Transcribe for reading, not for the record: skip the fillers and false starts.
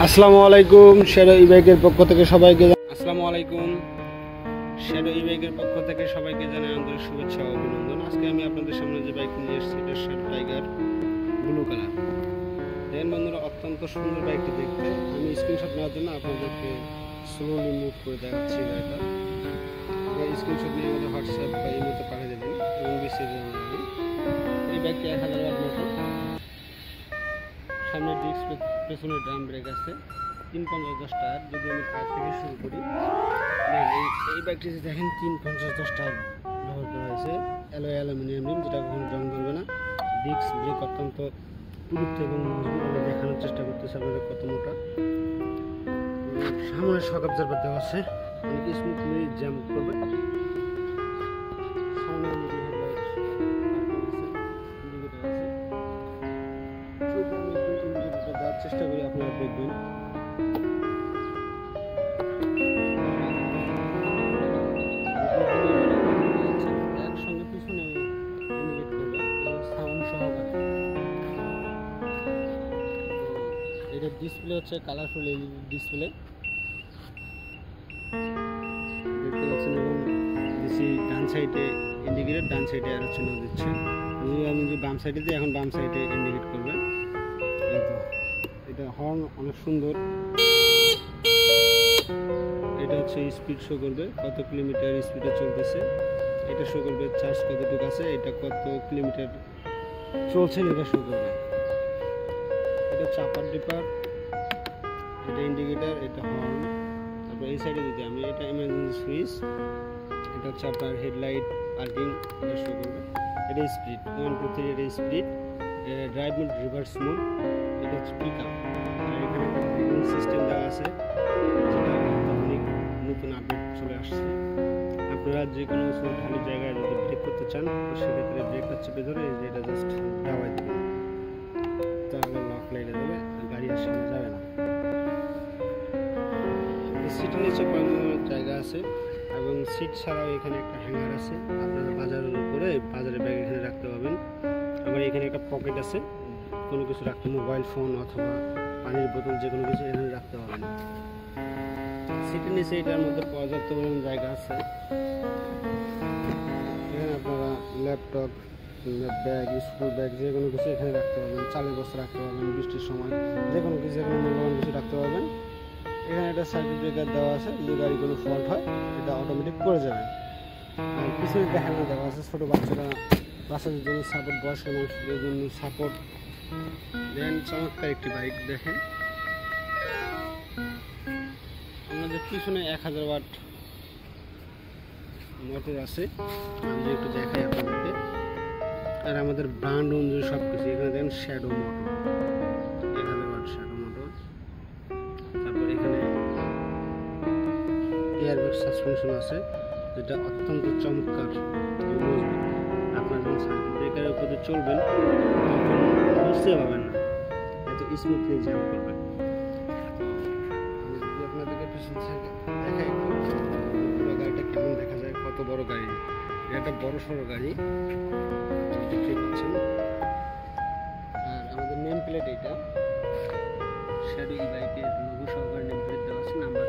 আসসালামু আলাইকুম শ্যাডো ই-বাইকের পক্ষ থেকে সবাইকে আসসালামু আলাইকুম শ্যাডো ই-বাইকের পক্ষ থেকে সবাইকে জানাই আন্তরিক শুভেচ্ছা ও অভিনন্দন। আজকে আমি আপনাদের সামনে যে বাইক নিয়ে এসেছি এটা শ্যাডো টাইগার ব্লু কালার। দেখেন বন্ধুরা, অত্যন্ত সুন্দর বাইকটি দেখতে। আমি স্ক্রিনশট নেওয়ার জন্য আপনাদেরকে স্লোলি মুভ করে দেখাচ্ছি গাড়িটা। স্ক্রিনশট নিয়ে আমাদের হোয়াটসঅ্যাপ বা ইমোতে পাঠিয়ে দেবেন এবং মেসেজ জানাবেন। এই বাইকটি 1000 ওয়াট মোটর, সামনে ডিস্ক, পেছনে ড্রাম ব্রেক আছে, 350 টায়ার। যদি আমি টায়ার থেকে শুরু করি, এই বাইকটিতে দেখেন 350 টায়ার ব্যবহার করা হয়েছে, অ্যালুমিনিয়াম রিম, যেটা কখনো জং ধরবে না। ডিস্ক ব্রেক অত্যন্ত পুরুত্ব এবং মজবুত। আমি দেখানোর চেষ্টা করতেছি আপনাদের কত মোটা। সামনে শক অবজারভার দেওয়া আছে, অনেক স্মুথলি জ্যাম করবে। সামনে চেষ্টা করি, আপনারা দেখবেন। একসঙ্গে পিছনে ইন্ডিকেট করবে সাউন্ড সহকারে। এটা ডিসপ্লে হচ্ছে কালারফুল এলইডি ডিসপ্লে দেখতে পাচ্ছেন, এবং দিচ্ছি ডান সাইডে ইন্ডিকেটর, ডান সাইডে আর হচ্ছে না দিচ্ছে। আমি যদি বাম সাইডে দিই, এখন বাম সাইডে ইন্ডিকেট করবে। এটা হর্ন অনেক সুন্দর। এটা হচ্ছে স্পিড শো করবে, কত কিলোমিটার স্পিডে চলতেছে। এটা শো করবে চার্জ কতটুকু আছে, এটা কত কিলোমিটার চলছে এটা শো করবে। এটা চাপার ডিপার, এটা ইন্ডিকেটার, এটা হর্ন। তারপর এই সাইডে যদি আমি, এটা ইমার্জেন্সি সুইচ, এটা হচ্ছে আপনার হেডলাইট, পার্কিং, এটা শো করবে। এটা স্পিড 1 2 3, এটা speed. Drive mode, reverse mode, এটা হচ্ছে পিক আপ। এখানে একটা ব্রেকিং সিস্টেম দেওয়া আছে, যেটা অনেক নতুন আপডেট চলে আসছে। আপনারা যে কোনো ঢালু জায়গায় যদি ব্রেক করতে চান, তো সেক্ষেত্রে ব্রেকটা চেপে ধরে এটা জাস্ট দাবাই দেবেন, তাহলে লক লেগে যাবে, গাড়ি আর সামনে যাবে না। সিটের নিচে কয়েকজনের জায়গা আছে, এবং সিট ছাড়াও এখানে একটা হ্যাঙ্গার আছে। আপনারা বাজারের উপরে বাজারের ব্যাগ এখানে রাখতে পারবেন। আবার এখানে একটা পকেট আছে, কোনো কিছু রাখতে, মোবাইল ফোন অথবা পানির বোতল, যে কোনো কিছু এখানে রাখতে পারবেন। সিটের নিচে এটার মধ্যে পর্যাপ্ত পরিমাণ জায়গা আছে। এখানে আপনারা ল্যাপটপ, ব্যাগ, স্কুল ব্যাগ, যে কোনো কিছু এখানে রাখতে পারবেন। চালের বস্তা রাখতে পারবেন, বৃষ্টির সময় যে কোনো কিছু, এখানে মূল্যবান কিছু রাখতে পারবেন। এখানে একটা সার্কিট ব্রেকার দেওয়া আছে, যদি গাড়ি কোনো ফল্ট হয় এটা অটোমেটিক করে যাবে। আর পিছনে দেখানো দেওয়া আছে, ছোটো বাচ্চাদের জন্য সাপোর্ট, বয়স্ক মানুষদের জন্য সাপোর্ট। দেন চমৎকার একটি বাইক দেখেন। আমাদের পিছনে 1000 ওয়াট মোটর আছে, আমি একটু দেখাই আপনাদেরকে। আর আমাদের ব্র্যান্ড অনুযায়ী সব কিছু এখানে দেখেন, shadow motor, 1000 watt shadow motor. তারপর এখানে এয়ারব্যাগ সাসপেনশন আছে, যেটা অত্যন্ত চমৎকার মজবুত। আপনার যখন সার্কিট ব্রেকারের উপরে চলবেন তখন বুঝতে পারবেন না, এত স্মুথলি জ্যাম করবে। আমি যদি আপনাদেরকে পিছন থেকে দেখাই, পুরো গাড়িটা কেমন দেখা যায়, কত বড় গাড়ি। এটা একটা বড় সড়ো গাড়ি, দেখতে পাচ্ছেন। আর আমাদের নেম প্লেট, এটা শ্যাডো ই-বাইকের লোগো সহকারে নেম প্লেট দেওয়া আছে, নাম্বার